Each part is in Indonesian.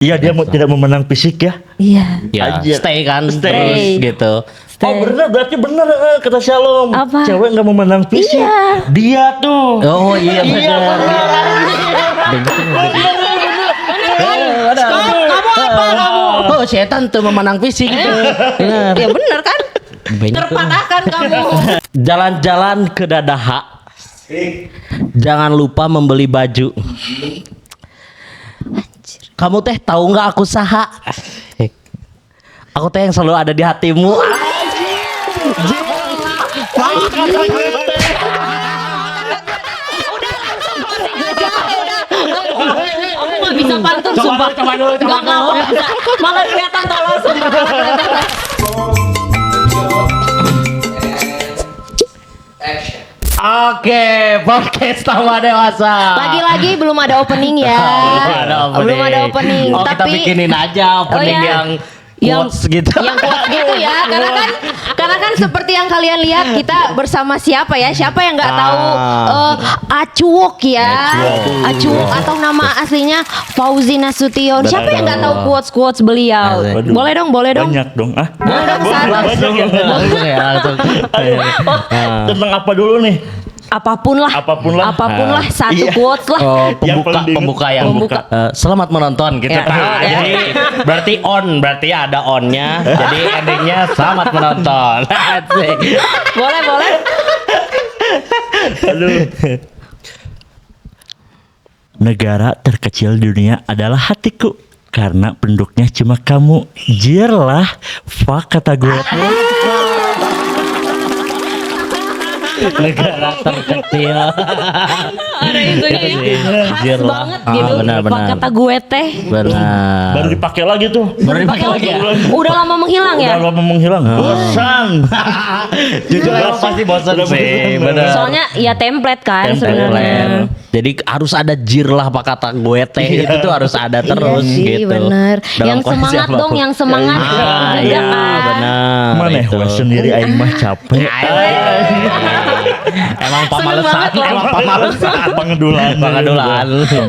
Iya dia tidak memenang fisik ya. Iya. Ya, Anjir. stay kan, Stay. terus gitu. Oh benar berarti benar kata Shalom. Apa? Cewek nggak memenang fisik. Iya. Dia tuh. Oh iya Iya benar. Kamu apa kamu? Oh setan tuh memenang fisik itu. Benar. Ya bener kan? Banyak tuh. Terpatahkan kamu. Jalan-jalan ke Dadaha. Jangan lupa membeli baju. Kamu teh tahu nggak aku saha? Aku teh yang selalu ada di hatimu. Aku nggak bisa pantun sumpah. Coba dulu. Nggak mau. Malah kelihatan tolol sumpah. Oke, podcast tambah dewasa. Lagi-lagi belum ada opening ya. Belum ada opening. Oh, kita Tapi bikinin aja opening Oh, ya. yang quotes gitu. yang kuat gitu ya, karena kan seperti yang kalian lihat kita bersama siapa ya, siapa yang nggak tahu Acuok ya, Acuok atau nama aslinya Fauzi Nasution, siapa yang nggak tahu quotes beliau? Waduh. Boleh dong. Banyak dong. Ah. Boleh dong, San. Langsung ya, langsung. Tentang apa dulu nih? Apapun lah, satu Iya. quotes lah. Oh, Yang paling diingat. pembuka yang Pembuka. selamat menonton gitu. Ya. Jadi berarti ada onnya. Jadi endingnya selamat menonton. Asik. Boleh. Aduh. Negara terkecil di dunia adalah hatiku karena penduduknya cuma kamu. Jir lah, fuck kata gue. Negara terkecil. Ada itunya ya. Khas Jir lah. banget gitu. Benar. Kata gue teh. Benar. Baru dipakai lagi tuh. Baru dipakai lagi ya? Udah lama menghilang ya. Udah lama menghilang. Bosan. Jujur emang pasti bosan Udah sih. bosan. Benar. Soalnya ya template kan sebenarnya. Template. Jadi harus ada jir lah pak kata gue teh itu tuh harus ada terus iya sih, gitu. bener. Dalam Yang kondisi semangat apapun. dong, yang semangat. Iya kan? benar. Mana ya? itu. Gue sendiri aing mah capek. Emang Seneng pamalesan, banget loh. emang pamalesan. Pengedulan. Pengedulan.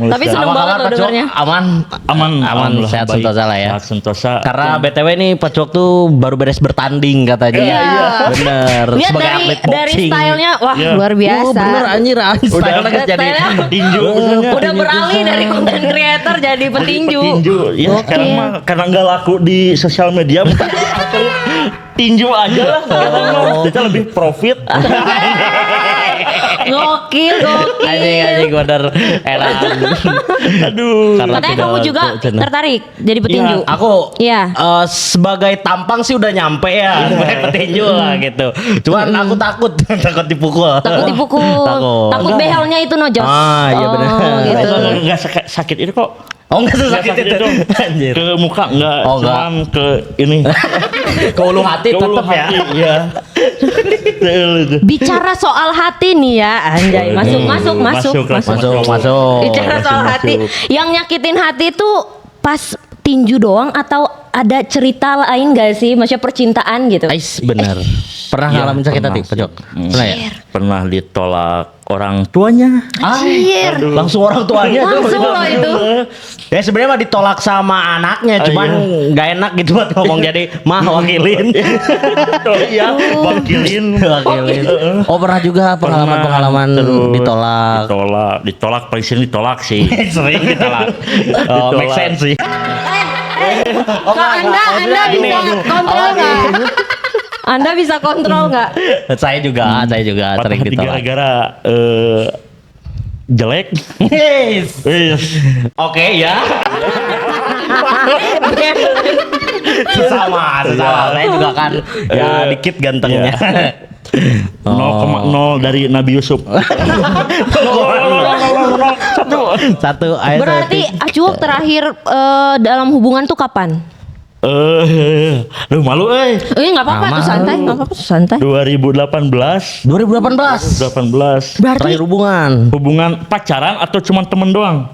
Tapi seneng Apa banget kabar, loh Pacok? dengernya. Aman. Aman. Aman, sehat baik. sentosa lah ya. Sehat sentosa. Karena BTW nih Pacok tuh baru beres bertanding katanya. Iya. Bener. Lihat Sebagai dari atlet dari boxing. stylenya, wah Iya. luar biasa. Oh bener anjir Udah style jadi style-nya petinju. Udah beralih dari content creator jadi petinju. Petinju. Ya Oke. sekarang mah karena nggak laku di sosial media. Tinju aja lah sekarang mah. Kita lebih profit. Gokil. anjing bener enak. Aduh. Karena Katanya tidak kamu juga laku, cenah. tertarik jadi petinju. Iya, Aku Iya. sebagai tampang sih udah nyampe ya sebagai petinju lah gitu. Cuman aku takut takut dipukul. Takut dipukul. Takut behelnya itu nojos. Ah, iya benar. Oh, gitu. Nggak sakit ini kok. Oh enggak Nggak sakit itu. Anjir. Ke muka enggak. Oh, enggak. Cuman ke ini. Ke ulu hati Ke ulu tetap ya. hati, Iya. Bicara soal hati nih ya, anjay. Masuk. Masuk. Bicara soal hati, yang nyakitin hati tuh pas tinju doang atau ada cerita lain gak sih? Maksudnya percintaan gitu. Ais bener. Pernah Iya, ngalamin sakit pernah hati, sih. Pojok? Pernah ya? Pernah ditolak orang tuanya. Anjir. Langsung orang tuanya tuh. Langsung loh itu. Ya sebenarnya mah ditolak sama anaknya, Ah, cuman nggak enak gitu buat ngomong jadi mah wakilin. Oh iya, wakilin. Wakilin. Oh pernah juga pengalaman-pengalaman Terus ditolak. Ditolak paling sering ditolak sih. Sering ditolak. Ditolak. Make sense sih. Kak Anda bisa kontrol nggak? Anda bisa kontrol nggak? Saya juga Patah sering hati ditolak. gara-gara jelek. Yes. Yes. Oke ya. Sesama. Saya juga kan ya dikit gantengnya. 0,0 dari Nabi Yusuf. Satu. Ayo, Berarti Acuok terakhir dalam hubungan tuh kapan? Lu malu Nggak apa-apa tuh santai, nggak apa-apa tuh santai. 2018. 2018. 2018. Berarti Terakhir hubungan. Hubungan pacaran atau cuma temen doang?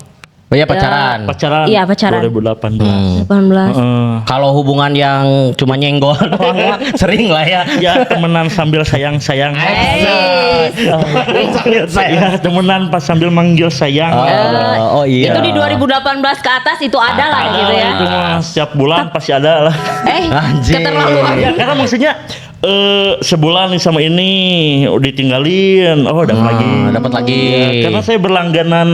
Oh iya pacaran. Pacaran. Iya, pacaran. 2018. 18. Kalau hubungan yang cuma nyenggol doang mah sering lah ya. Ya temenan sambil sayang-sayang. Ya temenan pas sambil manggil sayang. Oh iya. Itu di 2018 ke atas itu ada lah gitu ya. Itu mah setiap bulan pasti ada lah. Anjing. Keterlaluan. Ya karena maksudnya sebulan nih sama ini ditinggalin, dapat lagi. Dapat lagi. Ya, karena saya berlangganan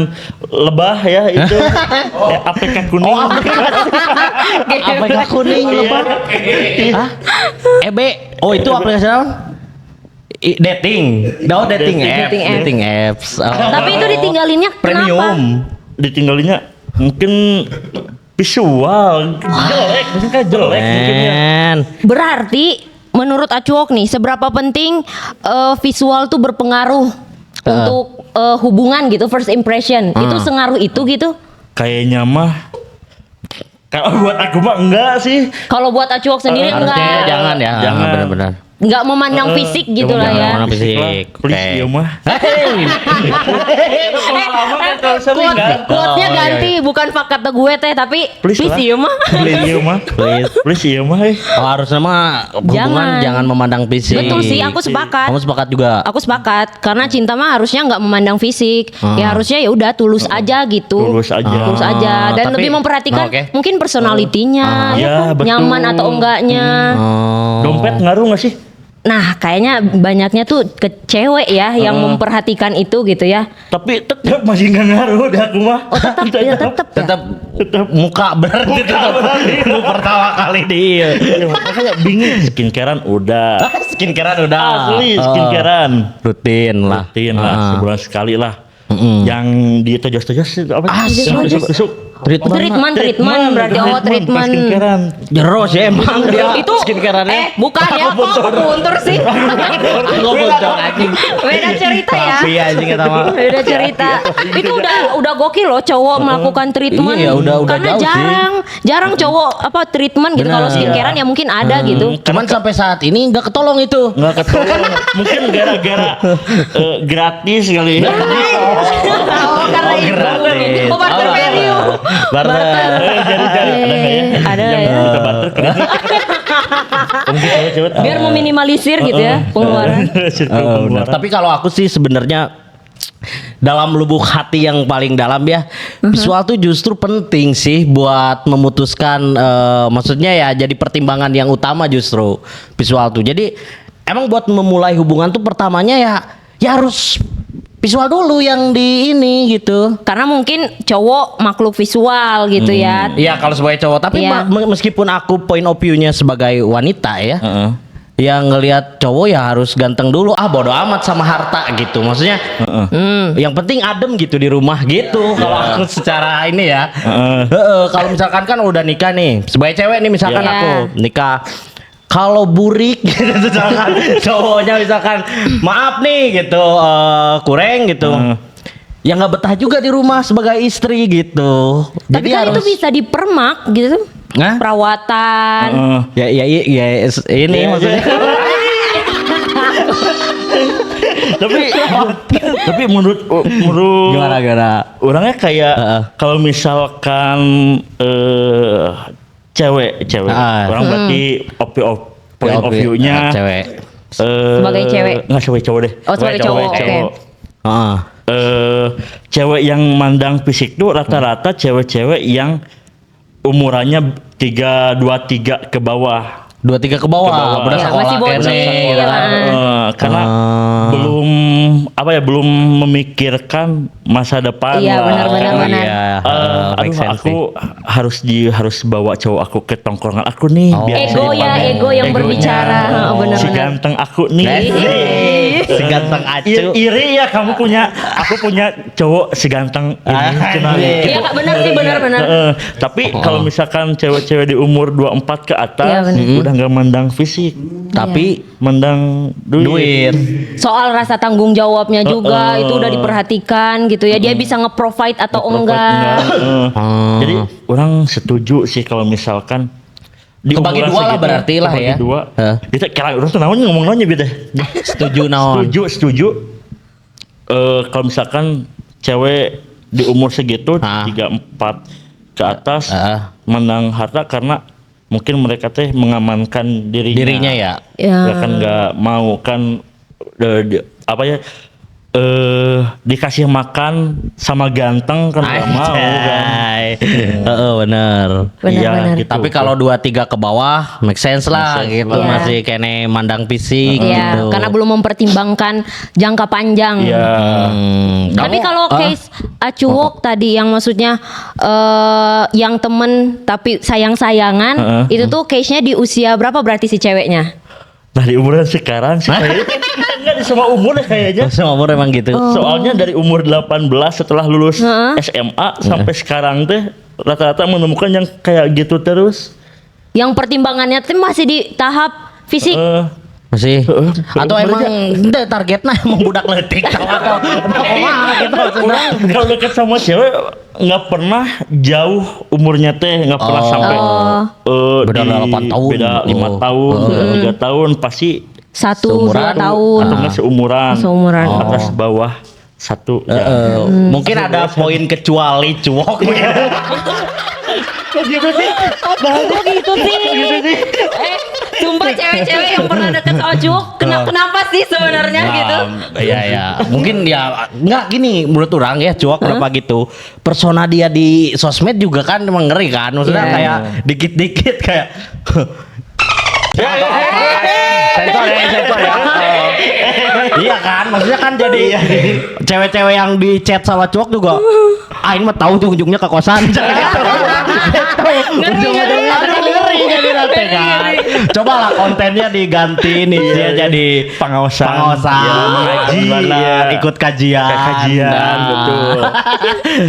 lebah ya itu APK kuning. APK kuning lebah. Hah? Oh itu aplikasi apa? Dating. Dating apps. Dating apps. Tapi itu ditinggalinnya kenapa? Premium. Ditinggalinnya mungkin visual jelek, mungkin kayak jelek mungkin ya. Berarti menurut Acuok nih, seberapa penting visual tuh berpengaruh untuk hubungan gitu, first impression. Itu sengaruh itu gitu? Kayaknya mah kalau buat aku mah enggak sih. Kalau buat Acuok sendiri Harusnya enggak. jangan ya. Jangan. Benar-benar. Enggak memandang fisik gitu lah ya. Jangan fisik. Please ya mah. Quote-nya ganti, bukan kata gue teh, tapi Please please lah. iya mah. Please iya mah. Please iya mah. Harusnya mah hubungan jangan memandang fisik. Betul sih, aku sepakat. Kamu sepakat juga. Aku sepakat, karena cinta mah harusnya nggak memandang fisik. Ya harusnya ya udah tulus aja gitu. Tulus aja. Tulus aja dan Tapi- lebih memperhatikan Oke. mungkin personalitinya, Ya, betul. nyaman atau enggaknya. Dompet ngaruh nggak sih? Nah, kayaknya banyaknya tuh ke cewek ya yang memperhatikan itu gitu ya. Tapi tetap masih nggak ngaruh deh aku mah. Oh, tetap ya tetap. Tetap muka berarti tetap pertama kali dia. Ya, makanya bingung. Skincarean udah. Skincarean udah. Asli skincarean. Rutin lah. Rutin lah, sebulan sekali lah. Yang di tojos-tojos itu apa? Tusuk. Treatment berarti treatment. Skincarean. Jeros ya emang dia Itu skincareannya. bukan ya, kok buntur sih. Aku boncok anjing. Beda cerita ya. Tapi anjing kata mah. Beda cerita. Itu udah gokil loh cowok melakukan treatment. Iya, udah Karena jauh sih. jarang cowok treatment gitu. Kalau skincarean ya mungkin ada gitu. Cuman sampai saat ini nggak ketolong itu. Nggak ketolong. Mungkin gara-gara gratis kali. Oh, karena itu. gratis. Oh, barter value. Barter. Jadi ada nggak ya? Ada Yang ya. kita barter. Mungkin cewek-cewek tahu. Biar meminimalisir gitu ya pengeluaran. Pengeluaran. Tapi kalau aku sih sebenarnya dalam lubuk hati yang paling dalam ya, visual tuh justru penting sih buat memutuskan, maksudnya ya jadi pertimbangan yang utama justru visual tuh. Jadi emang buat memulai hubungan tuh pertamanya ya harus visual dulu yang di ini gitu. Karena mungkin cowok makhluk visual gitu ya. Iya kalau sebagai cowok, tapi Iya. meskipun aku point of view-nya sebagai wanita ya, Heeh. yang ngelihat cowok ya harus ganteng dulu. Bodo amat sama harta gitu. Maksudnya yang penting adem gitu di rumah gitu. Kalau aku secara ini ya. Kalau misalkan kan udah nikah nih, sebagai cewek nih misalkan Iya. aku nikah. Kalau burik gitu misalkan cowoknya misalkan maaf nih gitu kurang gitu. Ya nggak betah juga di rumah sebagai istri gitu. Tapi kan itu bisa dipermak gitu. Hah? Perawatan. Ya ini maksudnya. tapi menurut Gimana? orangnya kayak kalau misalkan cewek orang berarti point of view-nya cewek. Sebagai cewek. nggak cowok deh. Oh, sebagai cowok, oke. Cewek yang mandang fisik tuh rata-rata cewek-cewek yang umurannya 23 ke bawah. 23 ke bawah, udah Iya, sekolah masih bocil. kene, gitu kan. Karena belum memikirkan masa depan. Iya, lah. benar. Iya, make sense Aku harus bawa cowok aku ke tongkrongan aku nih. Oh. biar Ego saya ya, pamer ego yang egonya. berbicara. Benar-benar. Si ganteng aku nih. Si ganteng acu. Iri ya aku punya cowok seganteng ini. Cenah. Iya, Kak, benar sih, benar. Tapi kalau misalkan cewek-cewek di umur 24 ke atas Iya, benar. udah nggak mandang fisik, Tapi mandang duit. Soal rasa tanggung jawabnya juga itu udah diperhatikan gitu ya. Dia bisa nge-provide atau enggak. Jadi orang setuju sih kalau misalkan di Kebagi umuran dua lah segitu, berarti lah kebagi ya. dua. Heeh. Kita kira orang tuh namanya ngomong beda. setuju naon? Setuju. Kalau misalkan cewek di umur segitu Ah. 34 ke atas Ah. menang harta karena mungkin mereka teh mengamankan Dirinya ya. Ya. Ya kan nggak mau kan apa ya dikasih makan sama ganteng kan nggak mau kan. Bener. Benar-benar. gitu. Tapi kalau 2-3 ke bawah make sense lah Make sense gitu. lah. Masih kene mandang fisik Iya, gitu. karena belum mempertimbangkan jangka panjang. Iya. Tapi Kamu- kalau case Acuwok tadi yang maksudnya yang temen tapi sayang-sayangan itu tuh case-nya di usia berapa berarti si ceweknya? Nah di umuran sekarang sih kayaknya nggak di semua umur deh kayaknya. Semua umur emang gitu. Soalnya dari umur 18 setelah lulus SMA sampai sekarang teh rata-rata menemukan yang kayak gitu terus. Yang pertimbangannya tuh masih di tahap fisik. Masih. Atau bener emang udah targetnya emang budak letik atau kumaha gitu maksudnya. Orang kalau deket sama cewek nggak pernah jauh umurnya teh nggak pernah sampai Beda di- 8 tahun. beda 5 Oh. tahun beda 3 tahun pasti 1-2 tahun. atau nggak seumuran Seumuran. atas bawah satu ya. Mungkin ada poin kecuali cuok. Kok gitu sih? Sumpah cewek-cewek yang pernah deket sama Acuwok kenapa sih sebenarnya gitu? Iya ya. Mungkin ya nggak gini menurut orang ya cuak kenapa gitu. Persona dia di sosmed juga kan emang ngeri kan. Maksudnya Iya. kayak dikit-dikit kayak sensor ya. Iya kan, maksudnya kan jadi cewek-cewek yang di chat sama cuak juga. Ah ini mah tahu tuh ujungnya ke kosan. Ujung-ujungnya ngeri jadi nanti kan. Coba lah kontennya diganti nih dia jadi pengawasan ya, mengaji benar, ya. ikut kajian. Kayak kajian Nah. betul.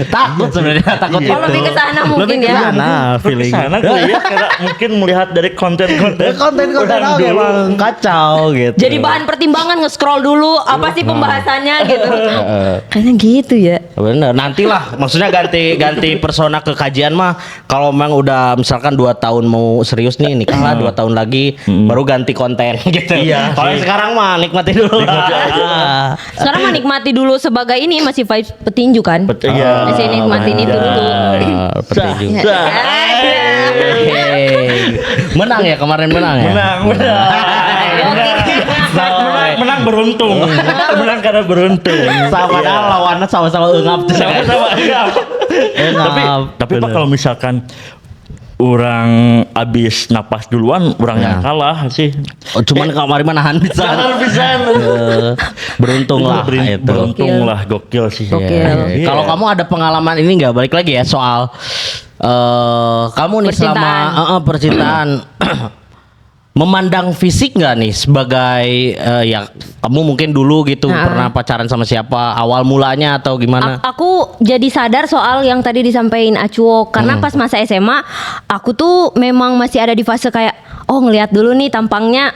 Takut sebenarnya takut Oh, lebih ke sana mungkin Lebih ke ya. sana feeling. Kesana kali ya karena mungkin melihat dari konten-konten Konten-konten orang aku dulu. emang kacau gitu. Jadi bahan pertimbangan nge-scroll dulu apa sih pembahasannya gitu. Kayaknya gitu ya. Bener, nantilah maksudnya ganti persona ke kajian mah kalau memang udah misalkan 2 tahun mau serius nih nikah lah 2 tahun lagi baru ganti konten gitu. Iya Kalau sih. sekarang mah nikmati dulu. Sekarang mah nikmati dulu sebagai ini masih vibes petinju kan? Iya. Masih nikmatin itu dulu. Petinju. Sah. Hey. Menang ya kemarin menang ya. menang menang beruntung menang karena beruntung Sama Iya. lawannya sama-sama engap tuh. sama-sama enggak tapi Pak kalau misalkan orang abis napas duluan orang yang kalah sih Oh, cuman kemarin mah nahan bisa. bisa Beruntung lah itu. beruntung lah gokil sih Gokil. Iya. Kalau kamu ada pengalaman ini nggak balik lagi ya soal kamu nih selama percintaan memandang fisik nggak nih sebagai ya kamu mungkin dulu gitu pernah pacaran sama siapa awal mulanya atau gimana? Aku jadi sadar soal yang tadi disampaikan Acuwok karena pas masa SMA aku tuh memang masih ada di fase kayak oh ngelihat dulu nih tampangnya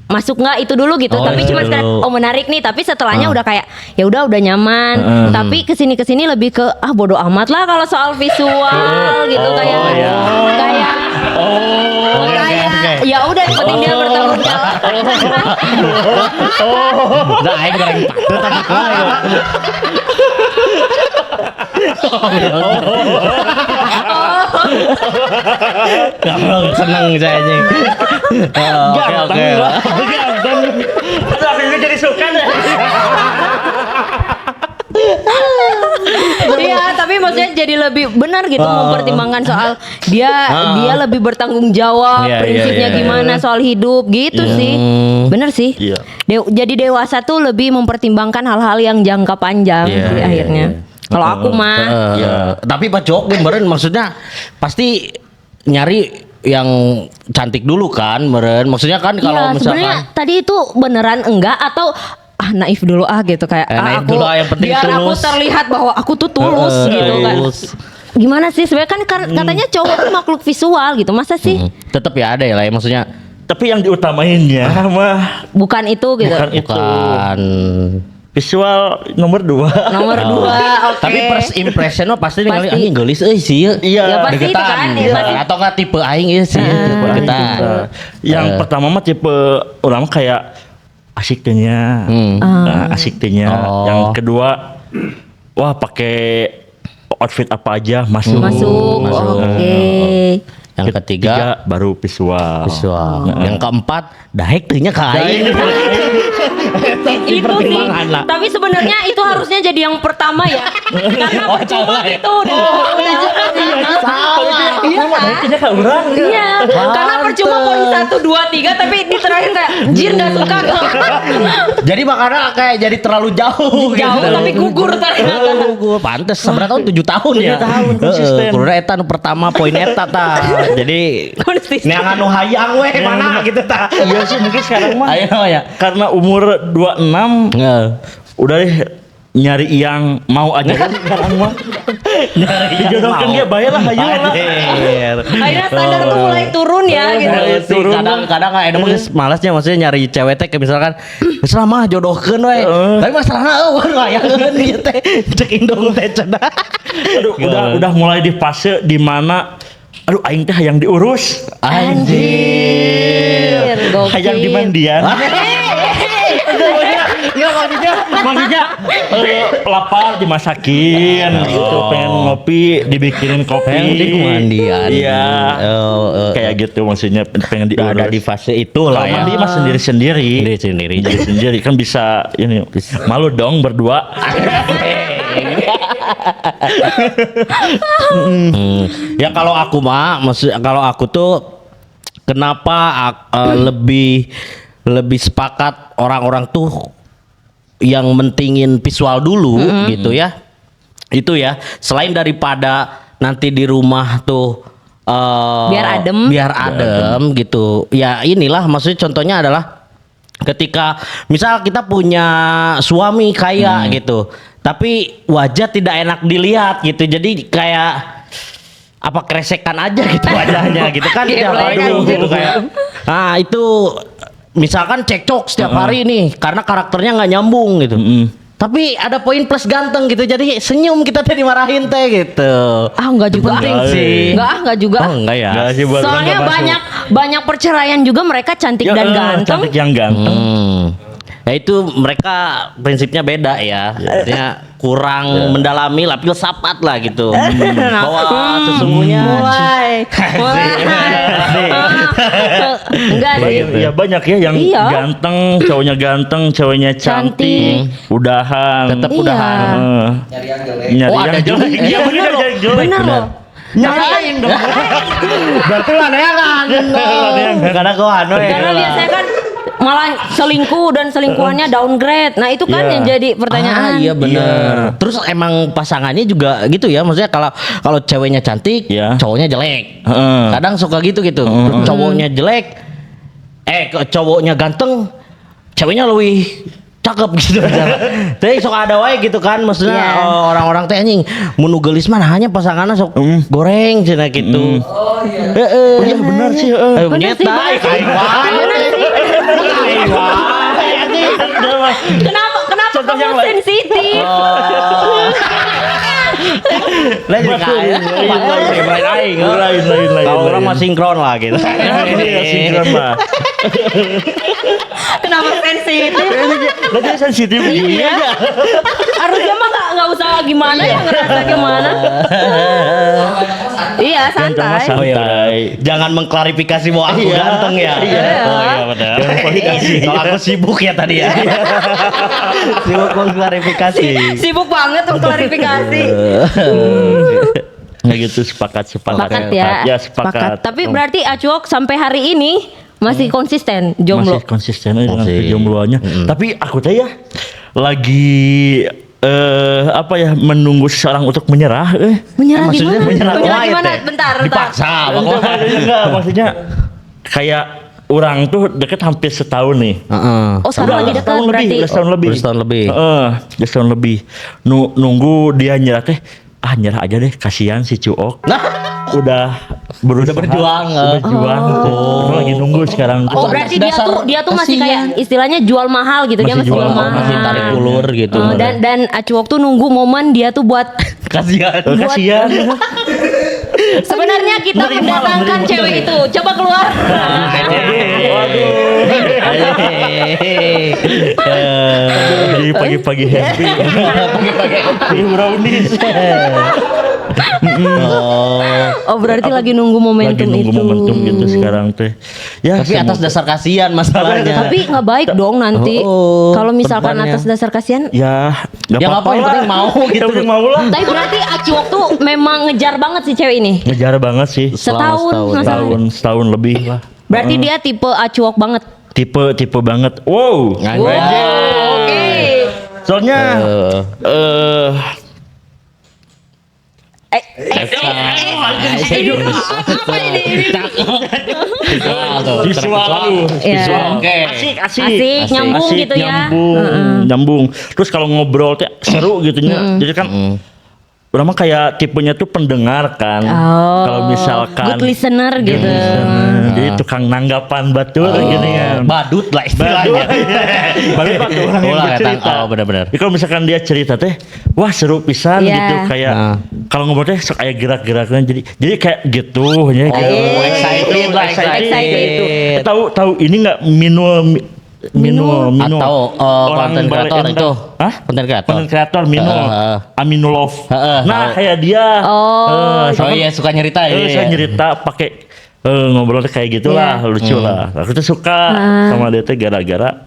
masuk nggak itu dulu gitu Oh, tapi itu cuma sekedar dulu. oh menarik nih tapi setelahnya udah kayak ya udah nyaman tapi kesini lebih ke bodo amat lah kalau soal visual gitu kayak kayak kayak ya udah yang penting dia bertanggung jawab. Udah aing goreng patut tapi kau. Kamu seneng kayaknya. Oke. ganteng tapi ini jadi suka deh Iya, tapi maksudnya jadi lebih benar gitu mempertimbangkan soal dia lebih bertanggung jawab, Iya, prinsipnya iya, iya. gimana soal hidup gitu sih. Bener sih. Iya. Jadi dewasa tuh lebih mempertimbangkan hal-hal yang jangka panjang Iya, sih iya, akhirnya. Kalau aku mah Tapi Pak Jok meren maksudnya pasti nyari yang cantik dulu kan meren. Maksudnya kan kalau iya, sebenarnya misalkan tadi itu beneran enggak atau naif dulu gitu kayak naif aku dulu, yang penting biar aku tulus. terlihat bahwa aku tuh tulus gitu kan. tulus. Gimana sih sebenarnya kan katanya cowok tuh makhluk visual gitu. Masa sih Tetap ya ada ya lah ya maksudnya tapi yang diutamainnya mah bukan itu gitu. bukan itu bukan. visual nomor 2 Nomor 2, oke. Tapi first impression mah pasti ningali Pasti. anjing geulis euy sih. Iya. Ya pasti itu Deketan. kan, ya Iya. pasti. Atau enggak tipe aing ieu sih deketan. Yang pertama mah tipe orang kayak asik tehnya, asik tehnya. Oh. Yang kedua, wah pakai outfit apa aja masuk. Masuk. Oke. Yang ketiga baru visual. visual. Yang keempat daek teunya ka aing. Itu sih. Pertimbangan lah. Tapi sebenarnya itu harusnya jadi yang pertama ya. Karena percuma salah ya. itu udah jelas. Iya kan? Daeknya ka urang. Iya. Karena percuma poin 1 2 3 tapi di terakhir kayak anjir enggak suka. Jadi makanya kayak jadi terlalu jauh Jauh tapi gugur ternyata. Gugur. Pantes seberapa tahun? 7 tahun ya. 7 tahun konsisten. Kudu eta nu pertama poin eta tah. Jadi Konsisten. neangan nu hayang we mana gitu tah. Iya sih mungkin sekarang mah. Ayo ya. Karena umur 26 udah deh nyari yang mau aja kan sekarang mah. Nyari yang Dijodohkan mau. dia bayar lah ayo lah. Anjir. Akhirnya standar tuh mulai turun ya gitu. Mulai turun. Kadang-kadang kayak emang malasnya maksudnya nyari cewek teh kayak misalkan selama jodohkeun we. Tapi masalahnya eueuh hayangeun ieu teh cek indung teh cenah. Aduh, udah mulai di fase di mana aduh aing teh hayang diurus. Anjir, gokil. Hayang dimandian. Enggak maksudnya lapar dimasakin gitu, pengen ngopi dibikinin kopi. Pengen dimandian. Iya. Oh, Kayak gitu maksudnya pengen udah diurus. ada di fase itu lah ya. Mandi mah sendiri-sendiri. Sendiri kan bisa ini malu dong berdua. Ya kalau aku mah, kalau aku tuh kenapa lebih sepakat orang-orang tuh yang mentingin visual dulu gitu ya. Itu ya, selain daripada nanti di rumah tuh Biar adem. gitu. Ya inilah maksudnya contohnya adalah ketika misal kita punya suami kaya gitu, tapi wajah tidak enak dilihat gitu. Jadi kayak apa kresekan aja gitu wajahnya gitu kan Iya, tiap hari kan. gitu kayak. Nah, itu misalkan cekcok setiap hari nih karena karakternya nggak nyambung gitu. Tapi ada poin plus ganteng gitu. Jadi senyum kita teh dimarahin teh gitu. Ah enggak juga. Penting sih. Enggak juga. Oh, enggak ya. Enggak sih, buat Soalnya enggak masuk. banyak perceraian juga mereka cantik dan ganteng. Cantik yang ganteng. Ya itu mereka prinsipnya beda ya. Artinya kurang mendalami lah, filsafat lah gitu. Bahwa sesungguhnya Enggak sih. Ya banyak ya yang Iya. ganteng, ceweknya cantik, udahan. Tetap Iya. udahan. Nyari Oh, ada yang juga. jelek. Iya bener loh. yang jelek. Bener loh. Nyalain dong. Berarti laneangan. Karena kau anu ya. Karena biasanya kan malah selingkuh dan selingkuhannya downgrade. Nah, itu kan Iya. yang jadi pertanyaan. Ah, iya benar. Terus emang pasangannya juga gitu ya, maksudnya kalau ceweknya cantik, Iya. cowoknya jelek. Heeh. Kadang suka gitu. Cowoknya jelek, cowoknya ganteng, ceweknya lebih cakep gitu. Tapi sok ada wae gitu kan, maksudnya Iya. orang-orang teh anjing mun gelis mah hanya pasangannya sok goreng cenah gitu. Oh iya. Heeh. Iya benar sih. Bener sih, bener sih. Kenapa Contoh yang kamu lain. sensitif? Lain kaya. Lain. Kalau orang mah sinkron lah gitu. Iya sinkron lah. Kenapa sensitif? Lo jadi sensitif Iya. Harusnya mah nggak usah gimana ya ngerasa gimana. Iya santai. santai. Oh iya benar. Jangan mengklarifikasi bahwa aku Iya. ganteng ya. Iya. Oh iya benar. Jangan klarifikasi. Kalau aku sibuk ya tadi ya. Sibuk mengklarifikasi. Sibuk banget untuk klarifikasi. Nggak gitu sepakat. Sepakat ya. Ya sepakat. Tapi berarti Acuok sampai hari ini masih konsisten jomblo. Masih konsisten aja dengan Masih. kejombloannya. Tapi aku teh ya lagi apa ya menunggu seseorang untuk menyerah. Menyerah Maksudnya gimana? menyerah Menyerah wae gimana? teh. Bentar. Dipaksa. Enggak, maksudnya kayak orang tuh deket hampir setahun nih. Heeh. Oh sekarang lagi dekat setahun lebih, berarti. udah setahun lebih. Udah setahun lebih. Udah setahun lebih. Nunggu dia nyerah teh. Nyerah aja deh, kasihan si Cuok. Nah, Udah berjuang. Aku lagi nunggu sekarang. Oh berarti dia tuh masih kayak istilahnya jual mahal gitu. Dia Masih masih jual jual mahal. mahal, masih tarik ulur gitu. Dan Acuok tuh nunggu momen dia tuh buat Kasihan. Kasihan. sebenarnya kita mendatangkan cewek itu. Coba keluar. Jadi pagi-pagi happy. Pagi-pagi happy brownies. Oh berarti lagi nunggu momentum lagi nunggu itu. momentum gitu sekarang teh. Ya, Tapi atas dasar kasihan masalahnya. Tapi nggak baik dong nanti. Oh, Kalau misalkan perbannya. atas dasar kasihan. ya nggak Ya, nggak apa-apa, yang lah. penting mau gitu. Yang penting mau lah. Tapi berarti Acuok tuh memang ngejar banget si cewek ini. Ngejar banget sih. Setahun, setahun. Setahun lebih lah. Berarti dia tipe Acuok banget. Tipe banget. Wow. Oke. Soalnya visual Iya. Oke. Asik, nyambung gitu ya. Nyambung. Terus kalau ngobrol teh seru gitu nya. Jadi kan orang mah kayak tipenya tuh pendengar kan. Kalau misalkan good listener gitu. jadi tukang nanggapan batur gitu kan. Badut lah istilahnya. Balik batur orang yang Ulah, bercerita. oh, benar-benar. Jadi kalau misalkan dia cerita teh, wah seru pisan Iya. gitu kayak kalau ngobrol teh sok kayak gerak-geraknya jadi kayak gitu ya. excited lah, excited. Gitu. Tahu ini nggak minum Atau konten Bali kreator Endah. itu. Hah? Konten kreator. Konten kreator Minul Aminulov. Nah tahu. kayak dia. Oh iya suka nyerita ya. Saya nyerita pakai ngobrol kayak gitulah lucu lah. Aku tuh suka sama dia tuh gara-gara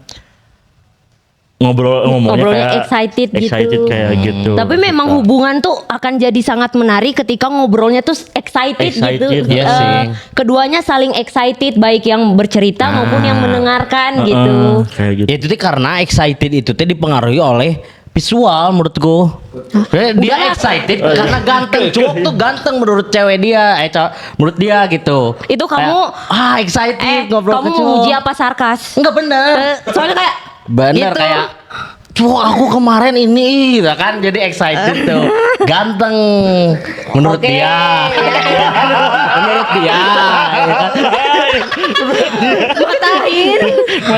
ngomongnya Ngobrolnya kayak excited gitu. kayak gitu. Tapi memang hubungan tuh akan jadi sangat menarik ketika ngobrolnya tuh excited gitu. Iya sih. Keduanya saling excited baik yang bercerita maupun yang mendengarkan gitu. Kayak gitu. Ya itu tuh karena excited itu tuh dipengaruhi oleh visual menurutku. Dia excited karena ganteng. Cowok tuh ganteng menurut cewek dia. Menurut dia gitu. Itu kamu Kayak, excited ngobrol kamu ke cowok. muji apa sarkas? Enggak bener. Soalnya kayak Bener gitu. kayak cowok aku kemarin ini gitu kan jadi excited tuh. Ganteng menurut Oke. dia. Menurut dia. Ya kan? Matahin.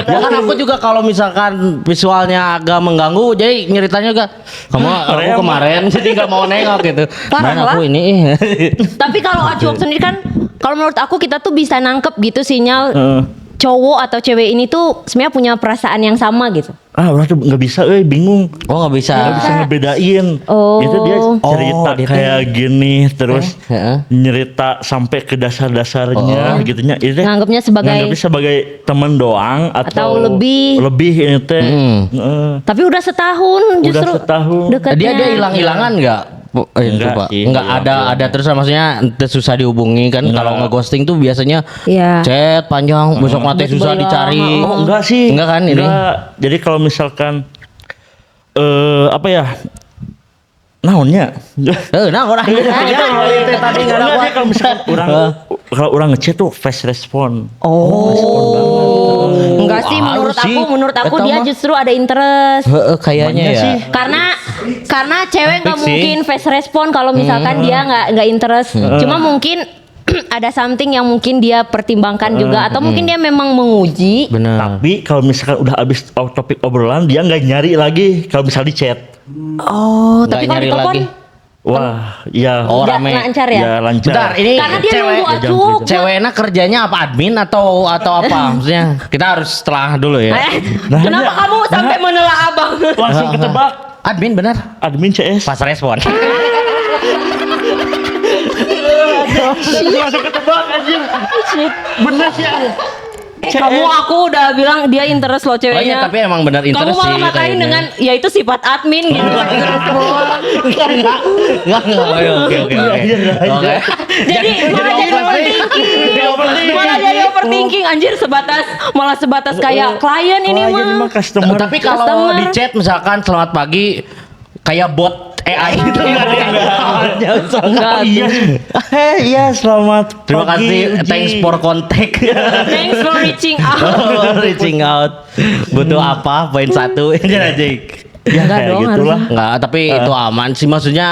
Ya kan aku juga kalau misalkan visualnya agak mengganggu jadi nyeritanya juga aku kemarin jadi nggak mau nengok gitu. Parah Man lah. aku ini. Tapi kalau Acuok sendiri kan kalau menurut aku kita tuh bisa nangkep gitu sinyal cowok atau cewek ini tuh sebenarnya punya perasaan yang sama gitu. Orang tuh nggak bisa, bingung. Oh nggak bisa. Nggak bisa ngebedain. Oh. Itu dia cerita dia tuh- kayak gini terus Heeh. nyerita sampai ke dasar-dasarnya gitunya. Itu teh Nganggapnya sebagai- nganggapnya sebagai teman doang Atau lebih. ini teh. Heeh. Tapi udah setahun justru. setahun. Deketnya. Dia hilang-hilangan nggak? Enggak Pak. sih, Enggak ada terus maksudnya susah dihubungi kan kalau nge-ghosting tuh biasanya Iya. chat panjang besok nanti susah Tiba-tiba dicari. hilang. Oh, enggak sih. Enggak kan ini? Enggak. Jadi kalau misalkan apa ya? Naonnya? Nah orang itu tadi enggak ada Enggak, dia kalau misalkan orang ngechat tuh fast respon. Oh. Enggak sih Harus sih. menurut aku Eta dia mah. justru ada interest. Kayaknya Banyak ya. sih. Karena cewek nggak Fix sih. mungkin fast respon kalau misalkan dia nggak interest. Cuma mungkin ada something yang mungkin dia pertimbangkan juga atau mungkin dia memang menguji. Benar. Tapi kalau misalkan udah habis topik obrolan dia nggak nyari lagi kalau misal di chat. Oh, Nggak tapi kalau nyari di telepon lagi. Wah, ya. Oh, nggak rame. lancar ya. Ya lancar. Bentar, ini Karena dia cewek nunggu Acuok. ceweknya kerjanya apa admin atau apa? Maksudnya kita harus setelah dulu ya. Kenapa kamu sampai menelaah abang? Langsung ketebak. Admin benar. Admin CS. Pas respon. Langsung ketebak anjir. Bener sih. Kamu aku udah bilang dia interest loh Oh iya, ceweknya. tapi emang benar Kamu interest sih. malah ngatain kayaknya. dengan ya itu sifat admin gitu. Oke. Oke. Jadi malah jadi overthinking. Malah jadi overthinking anjir sebatas kayak klien ini Ini mah mah. customer. Tapi kalau Customer. di chat misalkan selamat pagi kayak bot AI gitu enggak Enggak. Iya. Iya, selamat Terima pagi, kasih, Uji. thanks for contact. Thanks for reaching out. Reaching out. Butuh apa? Poin 1 ini aja. Ya Enggak kayak dong, gitulah. Enggak, tapi itu aman sih maksudnya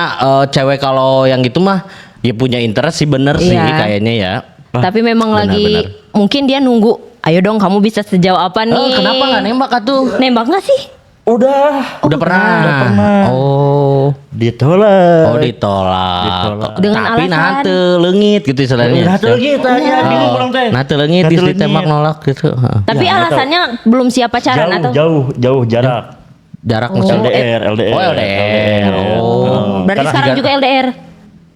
cewek kalau yang gitu mah ya punya interest sih bener sih Iya. kayaknya ya. Tapi memang lagi mungkin dia nunggu. Ayo dong kamu bisa sejauh apa nih? Kenapa nggak nembak atuh? Nembak nggak sih? Udah Udah pernah. Oh. ditolak. Oh ditolak. Dengan Tapi alasan? nate leungit gitu istilahnya. Nah, tuh gitu ya, bingung orang teh. Nate leungit Nate geus ditembak leungit. nolak gitu. Heeh. Tapi Ya, nggak alasannya belum siap pacaran atau? Jauh jarak. Jarak maksudnya LDR. Oh LDR. Oh. Berarti Karena sekarang juga LDR.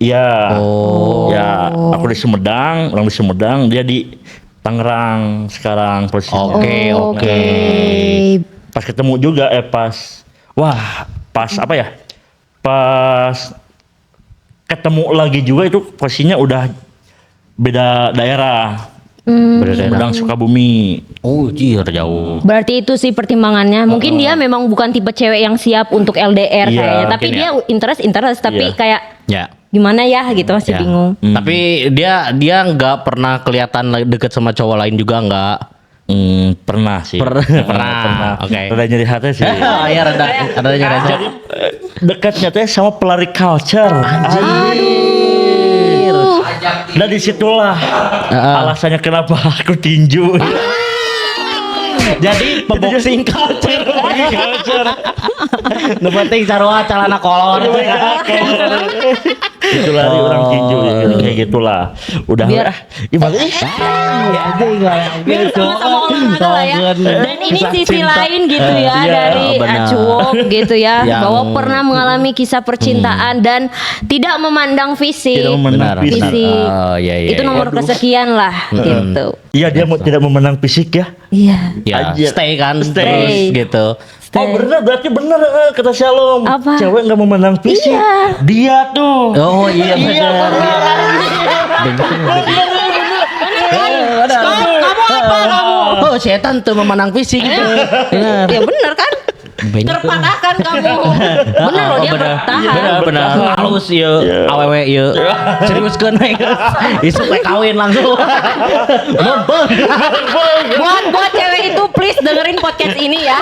Iya. Oh. Ya, aku di Sumedang, orang di Sumedang, dia di Tangerang sekarang posisinya. Oke. Pas ketemu juga pas apa ya? Pas ketemu lagi juga itu posisinya udah beda daerah. Beda daerah. Sumedang Sukabumi. Oh, jauh. Berarti itu sih pertimbangannya. Mungkin dia memang bukan tipe cewek yang siap untuk LDR Iya, kayaknya. Tapi mungkin dia interest tapi Iya. kayak Ya. gimana ya gitu masih Ya. bingung. Tapi dia nggak pernah kelihatan deket sama cowok lain juga nggak? Pernah sih. Pernah. Oke. Rada nyeri hati sih. Oh iya ada nyari. Jadi dekatnya teh sama pelari culture. Dan disitulah alasannya kenapa aku tinju. Jadi peboxing culture. Nu penting sarua calana kolor. Itulah dia orang tinju ya, kayak gitulah. Udah Biar- lah. Gimana? Biar sama-sama olahraga lah ya. Dan ini sisi lain gitu ya Iya, dari benar. Acuok gitu ya, Yang- bahwa pernah mengalami kisah percintaan dan tidak memandang fisik. Tidak memandang Benar. fisik. Fisik. Oh iya. Itu nomor kesekian lah gitu. Iya dia tidak memenang fisik ya. Iya. Ya, Anjir. stay kan Stay. terus gitu. Oh benar berarti benar kata Shalom. Apa? Cewek nggak memandang fisik. Iya. Dia tuh. Oh iya benar. Kamu apa kamu? Oh setan tuh memandang fisik gitu. Benar. Ya benar kan? Terpatahkan kamu. Benar loh dia bertahan. Benar. Halus ya, awewe ya. Serius kan isu kawin langsung. Buat cewek itu please dengerin podcast ini ya.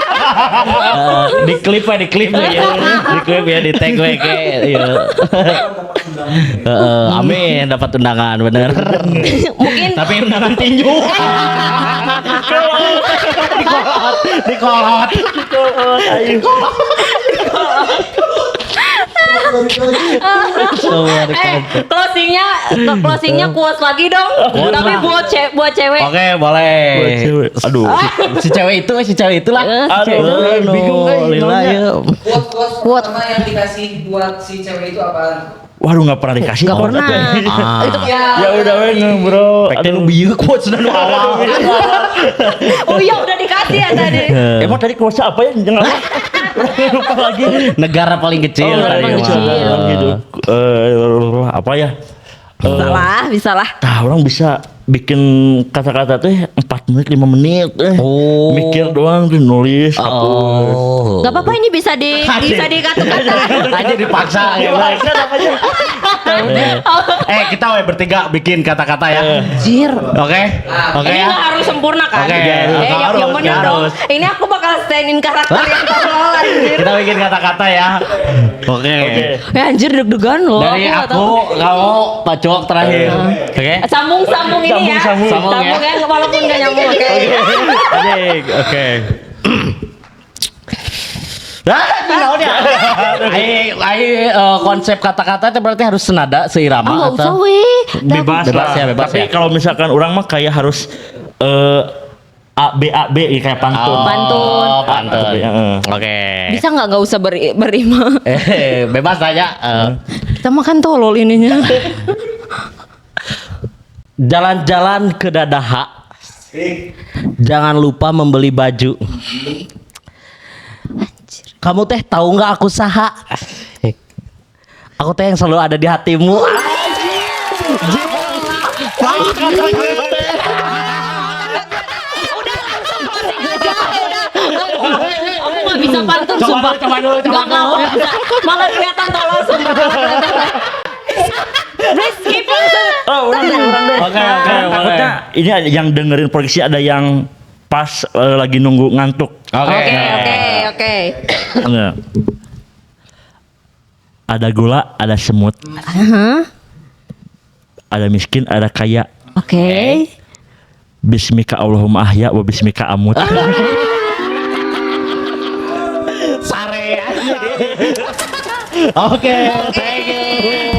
Di klip ya, di tag we ke ya. Amin dapat undangan bener. Mungkin Tapi undangan tinju. Dikolot. closingnya kuas lagi dong. Kuas Tapi lah. buat cewek. Oke, boleh. Buat cewek. Aduh. Si cewek itulah. Aduh, bingung Lila ya. Quote. pertama yang dikasih buat si cewek itu apaan? Waduh nggak pernah dikasih. Gak pernah. Ah. Itu Ya udah we bro. Pekten bieu quotes dan awal. oh iya udah dikasih ya tadi. Emang tadi kuasa apa ya? Jangan lupa lagi. Negara paling kecil Negara tadi paling mah. kecil. Gitu. Apa ya? Bisa lah. Nah, orang bisa bikin kata-kata teh 4 menit 5 menit Oh. mikir doang tuh nulis hapus. Oh. Gak apa-apa ini bisa dikata-kata. Aja dipaksa ya. Kita bertiga bikin kata-kata ya. Anjir. Oke. Oke Ini ya. nggak harus sempurna kan? Oke. Yang Harus, bener dong. harus. Ini aku bakal standin karakter yang tolol anjir. Kita bikin kata-kata ya. Oke. Ya anjir deg-degan loh. Dari nggak aku, tahu. kamu, Pak Cok terakhir. Oke. Sambung ini ya. Sambung ya. Walaupun gak nyambung. Oke. Oke. Konsep kata-kata itu berarti harus senada, seirama Nggak usah atau weh. Bebas Bebas lah. ya, bebas Tapi ya. kalau misalkan orang mah kayak harus A B ya, kayak pantun. Pantun. Oh, pantun. Oke. Bisa nggak usah berima. Bebas aja. Kita makan tolol ininya. Jalan-jalan ke Dadaha. Jangan lupa membeli baju. Kamu teh tahu nggak aku saha? Aku teh yang selalu ada di hatimu. Aku nggak bisa pantun sumpah. Coba dulu. Nggak bisa. Malah kelihatan tolol sumpah. Please skip langsung. Oh, orang deh. Oke. Takutnya ini ada yang dengerin podcast ada yang pas lagi nunggu ngantuk. Oke. Enggak. Ada gula, ada semut. Ada miskin, ada kaya. Oke. Bismika Allahumma ahya wa bismika amut. Sare. Oke, thank you.